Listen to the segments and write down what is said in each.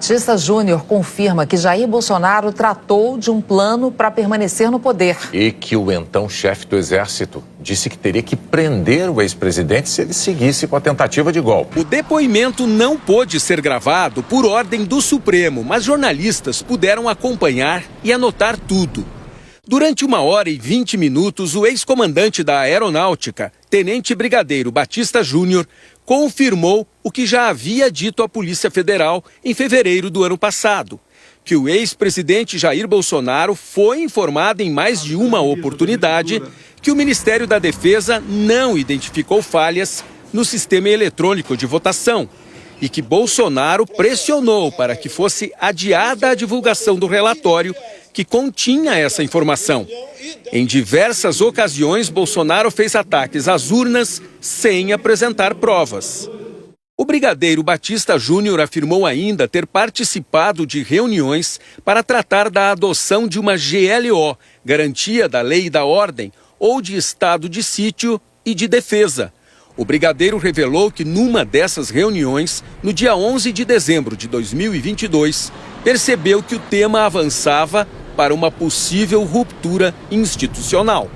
Batista Júnior confirma que Jair Bolsonaro tratou de um plano para permanecer no poder. E que o então chefe do Exército disse que teria que prender o ex-presidente se ele seguisse com a tentativa de golpe. O depoimento não pôde ser gravado por ordem do Supremo, mas jornalistas puderam acompanhar e anotar tudo. Durante 1h20, o ex-comandante da Aeronáutica, Tenente Brigadeiro Batista Júnior, confirmou o que já havia dito à Polícia Federal em fevereiro do ano passado, que o ex-presidente Jair Bolsonaro foi informado em mais de uma oportunidade que o Ministério da Defesa não identificou falhas no sistema eletrônico de votação e que Bolsonaro pressionou para que fosse adiada a divulgação do relatório que continha essa informação. Em diversas ocasiões, Bolsonaro fez ataques às urnas sem apresentar provas. O brigadeiro Batista Júnior afirmou ainda ter participado de reuniões para tratar da adoção de uma GLO, Garantia da Lei e da Ordem, ou de estado de sítio e de defesa. O brigadeiro revelou que numa dessas reuniões, no dia 11 de dezembro de 2022, percebeu que o tema avançava para uma possível ruptura institucional.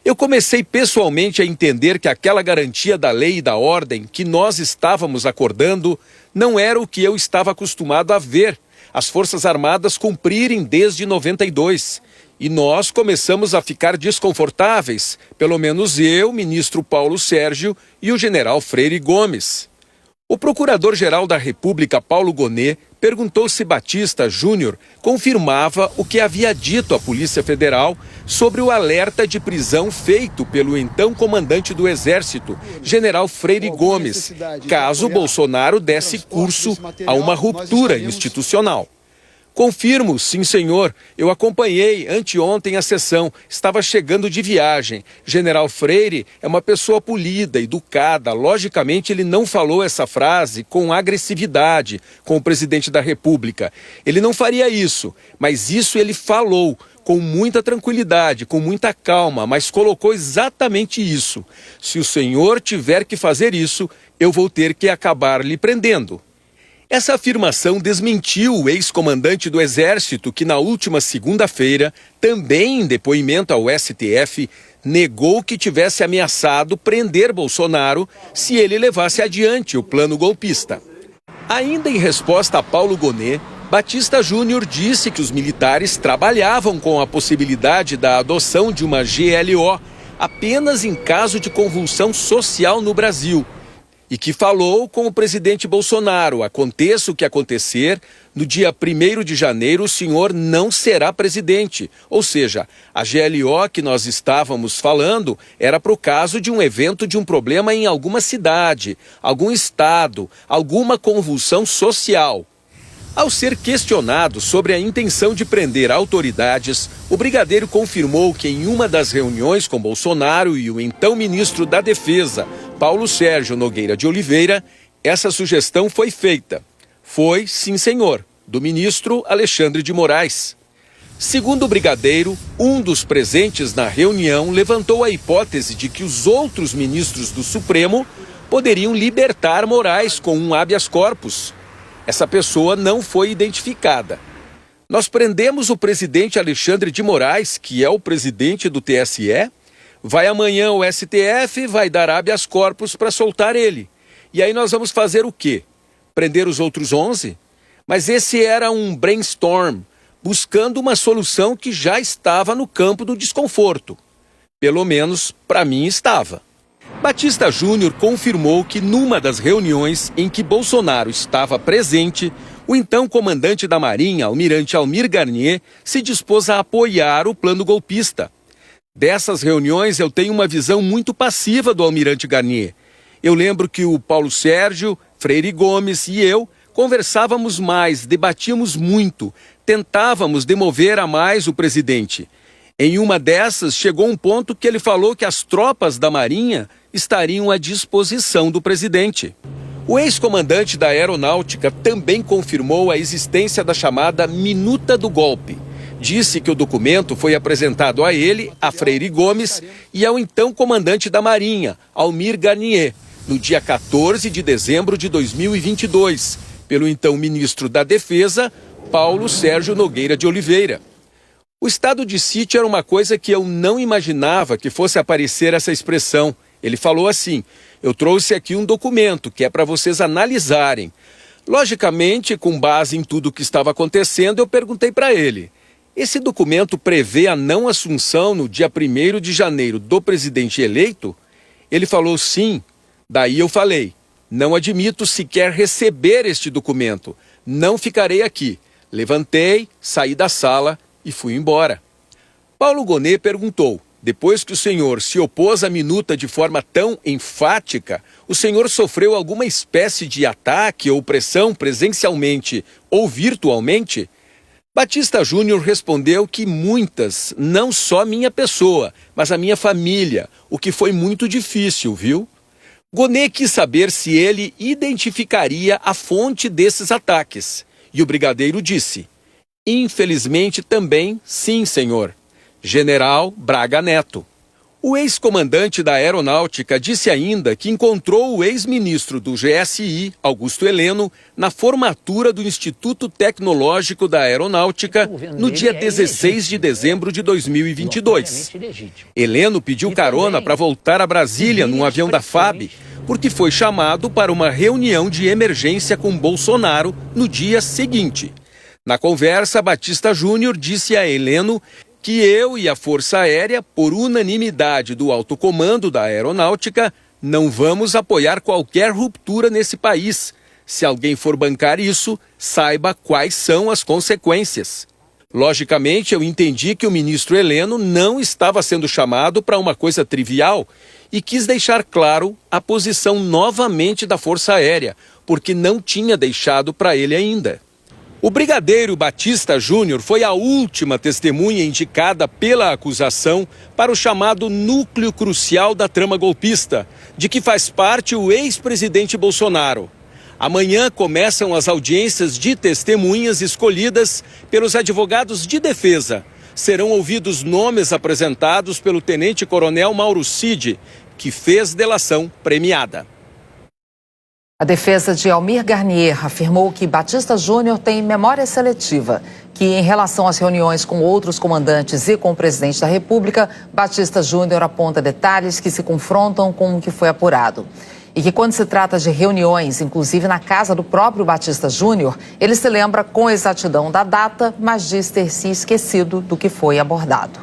Eu comecei pessoalmente a entender que aquela garantia da lei e da ordem que nós estávamos acordando não era o que eu estava acostumado a ver as Forças Armadas cumprirem desde 92. E nós começamos a ficar desconfortáveis, pelo menos eu, ministro Paulo Sérgio e o general Freire Gomes. O Procurador-Geral da República, Paulo Gonet, perguntou se Batista Júnior confirmava o que havia dito à Polícia Federal sobre o alerta de prisão feito pelo então comandante do Exército, general Freire Gomes, caso Bolsonaro desse curso a uma ruptura institucional. Confirmo, sim senhor, eu acompanhei anteontem a sessão, estava chegando de viagem. General Freire é uma pessoa polida, educada, logicamente ele não falou essa frase com agressividade com o presidente da República. Ele não faria isso, mas isso ele falou com muita tranquilidade, com muita calma, mas colocou exatamente isso. Se o senhor tiver que fazer isso, eu vou ter que acabar lhe prendendo. Essa afirmação desmentiu o ex-comandante do Exército, que na última segunda-feira, também em depoimento ao STF, negou que tivesse ameaçado prender Bolsonaro se ele levasse adiante o plano golpista. Ainda em resposta a Paulo Gonet, Batista Júnior disse que os militares trabalhavam com a possibilidade da adoção de uma GLO apenas em caso de convulsão social no Brasil. E que falou com o presidente Bolsonaro, aconteça o que acontecer, no dia 1º de janeiro o senhor não será presidente. Ou seja, a GLO que nós estávamos falando era para o caso de um evento de um problema em alguma cidade, algum estado, alguma convulsão social. Ao ser questionado sobre a intenção de prender autoridades, o brigadeiro confirmou que em uma das reuniões com Bolsonaro e o então ministro da Defesa, Paulo Sérgio Nogueira de Oliveira, essa sugestão foi feita. Foi, sim senhor, do ministro Alexandre de Moraes. Segundo o brigadeiro, um dos presentes na reunião levantou a hipótese de que os outros ministros do Supremo poderiam libertar Moraes com um habeas corpus. Essa pessoa não foi identificada. Nós prendemos o presidente Alexandre de Moraes, que é o presidente do TSE, vai amanhã ao STF, vai dar habeas corpus para soltar ele. E aí nós vamos fazer o quê? Prender os outros 11? Mas esse era um brainstorm, buscando uma solução que já estava no campo do desconforto. Pelo menos, para mim, estava. Batista Júnior confirmou que numa das reuniões em que Bolsonaro estava presente, o então comandante da Marinha, almirante Almir Garnier, se dispôs a apoiar o plano golpista. Dessas reuniões eu tenho uma visão muito passiva do almirante Garnier. Eu lembro que o Paulo Sérgio, Freire Gomes e eu conversávamos mais, debatíamos muito, tentávamos demover a mais o presidente. Em uma dessas, chegou um ponto que ele falou que as tropas da Marinha estariam à disposição do presidente. O ex-comandante da Aeronáutica também confirmou a existência da chamada Minuta do Golpe. Disse que o documento foi apresentado a ele, a Freire Gomes e ao então comandante da Marinha, Almir Garnier, no dia 14 de dezembro de 2022, pelo então ministro da Defesa, Paulo Sérgio Nogueira de Oliveira. O estado de sítio era uma coisa que eu não imaginava que fosse aparecer essa expressão. Ele falou assim: eu trouxe aqui um documento que é para vocês analisarem. Logicamente, com base em tudo o que estava acontecendo, eu perguntei para ele: esse documento prevê a não assunção no dia 1º de janeiro do presidente eleito? Ele falou sim. Daí eu falei: não admito sequer receber este documento. Não ficarei aqui. Levantei, saí da sala e fui embora. Paulo Gonet perguntou: depois que o senhor se opôs à minuta de forma tão enfática, o senhor sofreu alguma espécie de ataque ou pressão presencialmente ou virtualmente? Batista Júnior respondeu que muitas, não só minha pessoa, mas a minha família, o que foi muito difícil, viu? Gonet quis saber se ele identificaria a fonte desses ataques. E o brigadeiro disse: infelizmente também, sim, senhor. General Braga Neto. O ex-comandante da Aeronáutica disse ainda que encontrou o ex-ministro do GSI, Augusto Heleno, na formatura do Instituto Tecnológico da Aeronáutica no dia 16 de dezembro de 2022. Heleno pediu carona para voltar a Brasília num avião da FAB, porque foi chamado para uma reunião de emergência com Bolsonaro no dia seguinte. Na conversa, Batista Júnior disse a Heleno que eu e a Força Aérea, por unanimidade do alto comando da Aeronáutica, não vamos apoiar qualquer ruptura nesse país. Se alguém for bancar isso, saiba quais são as consequências. Logicamente, eu entendi que o ministro Heleno não estava sendo chamado para uma coisa trivial e quis deixar claro a posição novamente da Força Aérea, porque não tinha deixado para ele ainda. O brigadeiro Batista Júnior foi a última testemunha indicada pela acusação para o chamado núcleo crucial da trama golpista, de que faz parte o ex-presidente Bolsonaro. Amanhã começam as audiências de testemunhas escolhidas pelos advogados de defesa. Serão ouvidos nomes apresentados pelo tenente-coronel Mauro Cid, que fez delação premiada. A defesa de Almir Garnier afirmou que Batista Júnior tem memória seletiva, que em relação às reuniões com outros comandantes e com o presidente da República, Batista Júnior aponta detalhes que se confrontam com o que foi apurado. E que quando se trata de reuniões, inclusive na casa do próprio Batista Júnior, ele se lembra com exatidão da data, mas diz ter se esquecido do que foi abordado.